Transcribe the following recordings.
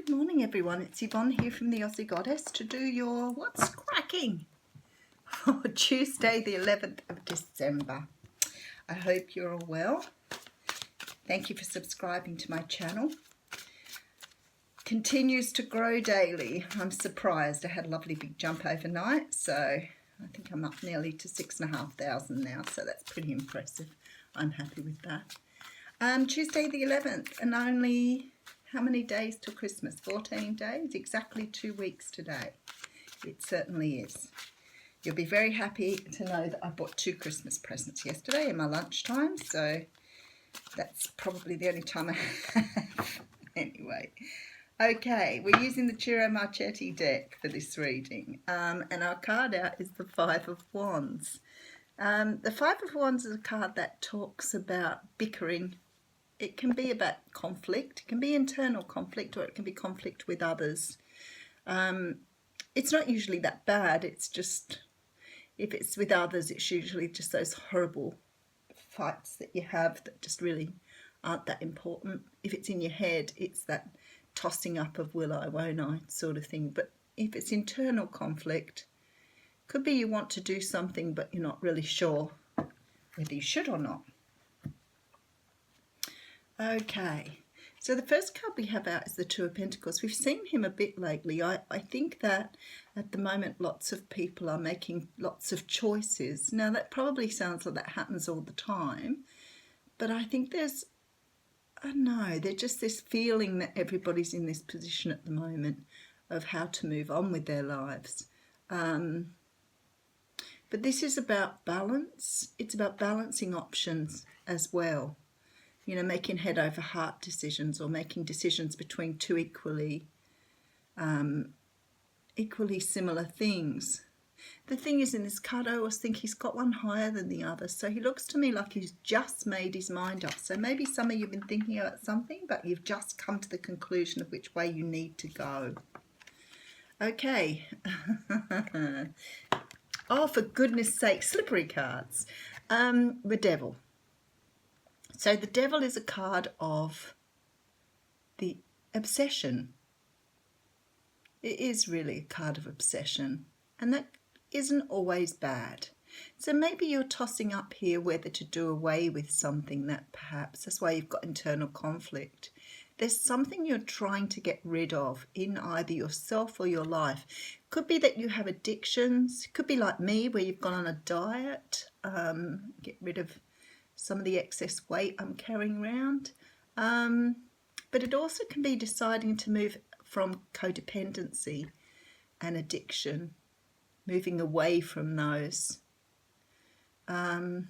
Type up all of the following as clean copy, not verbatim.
Good morning everyone, it's Yvonne here from the Aussie Goddess to do your What's Cracking for Tuesday the 11th of December. I hope you're all well. Thank you for subscribing to my channel. Continues to grow daily. I'm surprised. I had a lovely big jump overnight, so I think I'm up nearly to 6,500 now, so that's pretty impressive. I'm happy with that. Tuesday the 11th, and only how many days till Christmas? 14 days, exactly 2 weeks today. It certainly is. You'll be very happy to know that I bought 2 Christmas presents yesterday in my lunchtime, so that's probably the only time I have. Anyway, okay, we're using the Ciro Marchetti deck for this reading, and our card out is the Five of Wands. The Five of Wands is a card that talks about bickering. It can be about conflict, it can be internal conflict, or it can be conflict with others. It's not usually that bad, it's just, if it's with others, it's usually just those horrible fights that you have that just really aren't that important. If it's in your head, it's that tossing up of will I, won't I sort of thing. But if it's internal conflict, could be you want to do something but you're not really sure whether you should or not. Okay, so the first card we have out is the Two of Pentacles. We've seen him a bit lately. I think that at the moment lots of people are making lots of choices. Now that probably sounds like that happens all the time, but I think there's, I don't know, there's just this feeling that everybody's in this position at the moment of how to move on with their lives. But this is about balance. It's about balancing options as well. You know, making head over heart decisions, or making decisions between two equally similar things. The thing is, in this card, I always think he's got one higher than the other. So he looks to me like he's just made his mind up. So maybe some of you have been thinking about something, but you've just come to the conclusion of which way you need to go. Okay. Oh, for goodness sake, slippery cards. The Devil. So the Devil is a card of the obsession. It is really a card of obsession, and that isn't always bad. So maybe you're tossing up here whether to do away with something that perhaps, that's why you've got internal conflict. There's something you're trying to get rid of in either yourself or your life. Could be that you have addictions. Could be like me, where you've gone on a diet, get rid of some of the excess weight I'm carrying around. But it also can be deciding to move from codependency and addiction, moving away from those. Could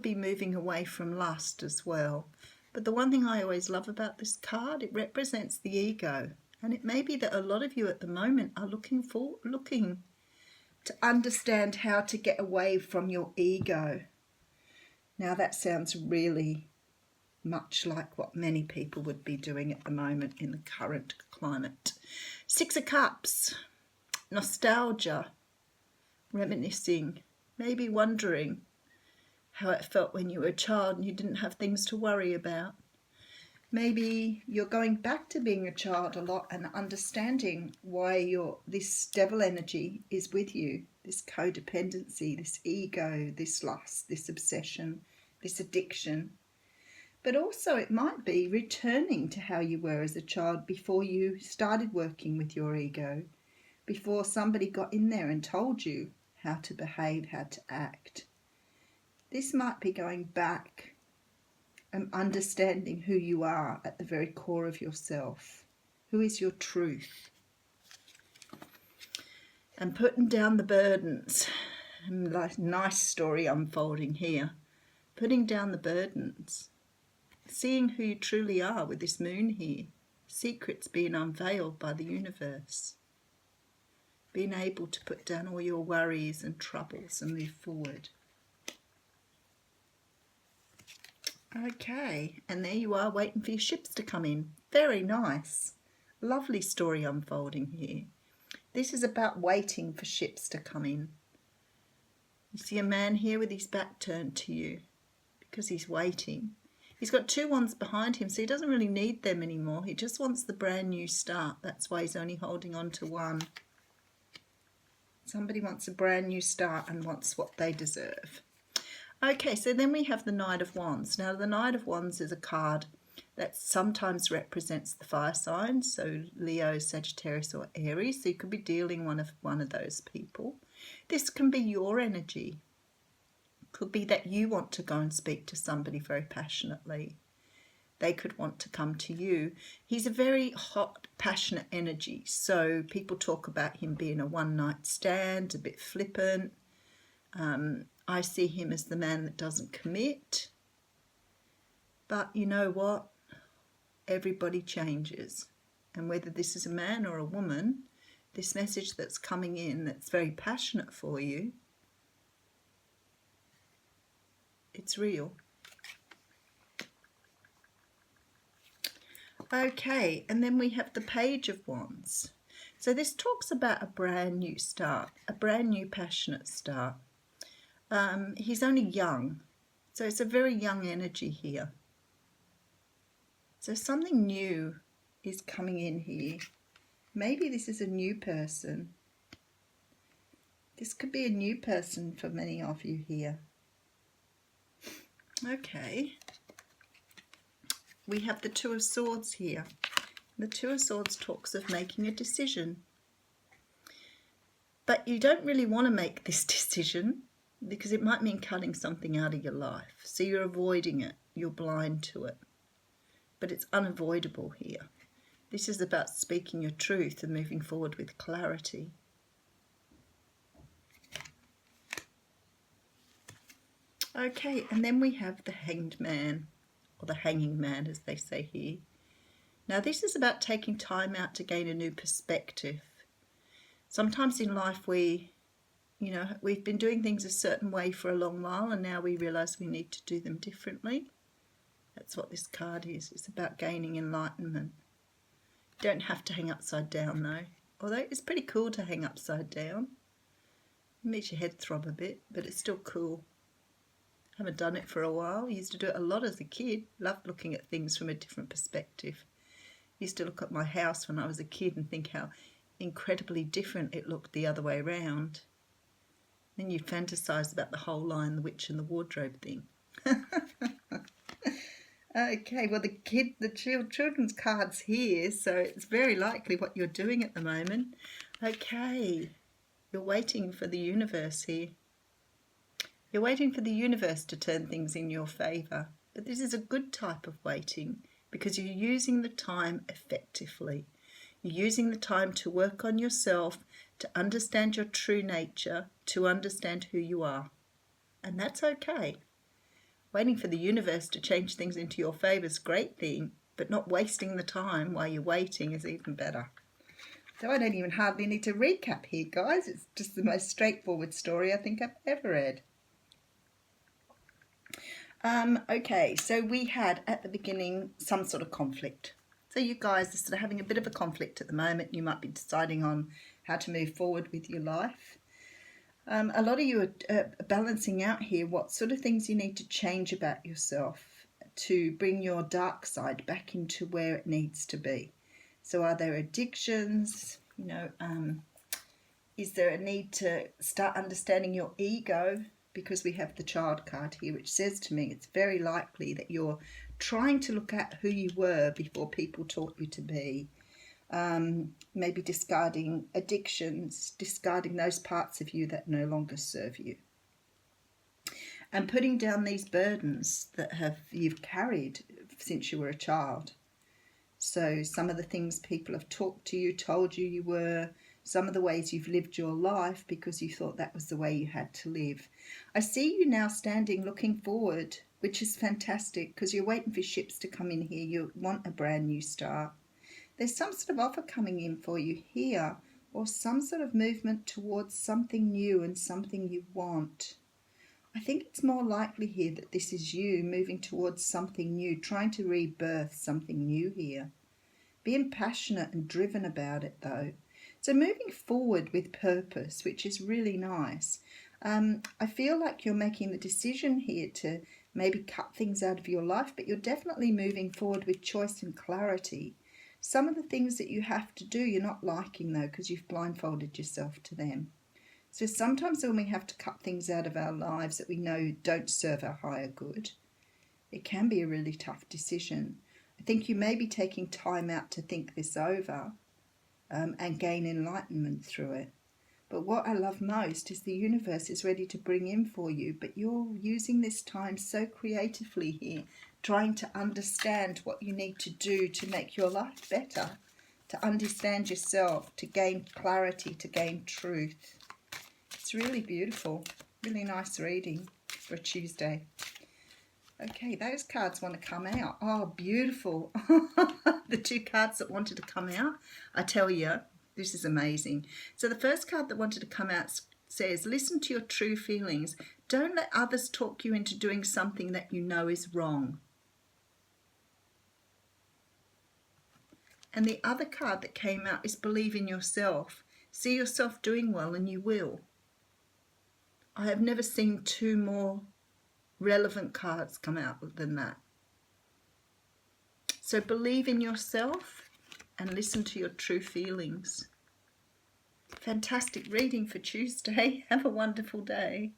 be moving away from lust as well. But the one thing I always love about this card, it represents the ego. And it may be that a lot of you at the moment are looking to understand how to get away from your ego. Now that sounds really much like what many people would be doing at the moment in the current climate. Six of Cups, nostalgia, reminiscing, maybe wondering how it felt when you were a child and you didn't have things to worry about. Maybe you're going back to being a child a lot and understanding why this devil energy is with you, this codependency, this ego, this lust, this obsession, this addiction. But also it might be returning to how you were as a child before you started working with your ego, before somebody got in there and told you how to behave, how to act. This might be going back and understanding who you are at the very core of yourself. Who is your truth? And putting down the burdens. Nice story unfolding here. Putting down the burdens. Seeing who you truly are with this moon here. Secrets being unveiled by the universe. Being able to put down all your worries and troubles and move forward. Okay, and there you are waiting for your ships to come in. Very nice. Lovely story unfolding here. This is about waiting for ships to come in. You see a man here with his back turned to you because he's waiting. He's got 2 wands behind him, so he doesn't really need them anymore. He just wants the brand new start. That's why he's only holding on to 1. Somebody wants a brand new start and wants what they deserve. Okay, so then we have the Knight of Wands. Now, the Knight of Wands is a card that sometimes represents the fire signs, so Leo, Sagittarius, or Aries. So you could be dealing with one of those people. This can be your energy. Could be that you want to go and speak to somebody very passionately. They could want to come to you. He's a very hot, passionate energy. So people talk about him being a one-night stand, a bit flippant. I see him as the man that doesn't commit. But you know what? Everybody changes. And whether this is a man or a woman, this message that's coming in that's very passionate for you, it's real. Okay, and then we have the Page of Wands. So this talks about a brand new start, a brand new passionate start. He's only young, so it's a very young energy here. So something new is coming in here. Maybe this is a new person. This could be a new person for many of you here. Okay. We have the Two of Swords here. The Two of Swords talks of making a decision. But you don't really want to make this decision because it might mean cutting something out of your life. So you're avoiding it. You're blind to it. But it's unavoidable here. This is about speaking your truth and moving forward with clarity. Okay, and then we have the Hanged Man, or the Hanging Man as they say here. Now this is about taking time out to gain a new perspective. Sometimes in life we've been doing things a certain way for a long while and now we realise we need to do them differently. That's what this card is. It's about gaining enlightenment. You don't have to hang upside down though. Although it's pretty cool to hang upside down. It makes your head throb a bit, but it's still cool. Haven't done it for a while. I used to do it a lot as a kid. Loved looking at things from a different perspective. Used to look at my house when I was a kid and think how incredibly different it looked the other way around. Then you fantasise about the whole Lion, the Witch and the Wardrobe thing. Okay, well the children's card's here, so it's very likely what you're doing at the moment. Okay, you're waiting for the universe here. You're waiting for the universe to turn things in your favour. But this is a good type of waiting because you're using the time effectively. You're using the time to work on yourself, to understand your true nature, to understand who you are. And that's okay. Waiting for the universe to change things into your favour is a great thing, but not wasting the time while you're waiting is even better. So I don't even hardly need to recap here, guys. It's just the most straightforward story I think I've ever read. Okay, so we had at the beginning some sort of conflict. So you guys are sort of having a bit of a conflict at the moment. You might be deciding on how to move forward with your life. A lot of you are balancing out here what sort of things you need to change about yourself to bring your dark side back into where it needs to be. So are there addictions? Is there a need to start understanding your ego? Because we have the Child card here, which says to me it's very likely that you're trying to look at who you were before people taught you to be. Maybe discarding addictions, discarding those parts of you that no longer serve you. And putting down these burdens that you've carried since you were a child. So some of the things people have talked to you, told you you were, some of the ways you've lived your life because you thought that was the way you had to live. I see you now standing looking forward, which is fantastic because you're waiting for ships to come in here. You want a brand new start. There's some sort of offer coming in for you here or some sort of movement towards something new and something you want. I think it's more likely here that this is you moving towards something new, trying to rebirth something new here. Being passionate and driven about it though. So moving forward with purpose, which is really nice. I feel like you're making the decision here to maybe cut things out of your life, but you're definitely moving forward with choice and clarity. Some of the things that you have to do, you're not liking though, because you've blindfolded yourself to them. So sometimes when we have to cut things out of our lives that we know don't serve our higher good, it can be a really tough decision. I think you may be taking time out to think this over and gain enlightenment through it. But what I love most is the universe is ready to bring in for you, but you're using this time so creatively here, trying to understand what you need to do to make your life better, to understand yourself, to gain clarity, to gain truth. It's really beautiful, really nice reading for a Tuesday. Okay, those cards want to come out. Oh, beautiful. The two cards that wanted to come out, I tell you, this is amazing. So the first card that wanted to come out says, listen to your true feelings. Don't let others talk you into doing something that you know is wrong. And the other card that came out is believe in yourself. See yourself doing well and you will. I have never seen two more relevant cards come out than that. So believe in yourself and listen to your true feelings. Fantastic reading for Tuesday. Have a wonderful day.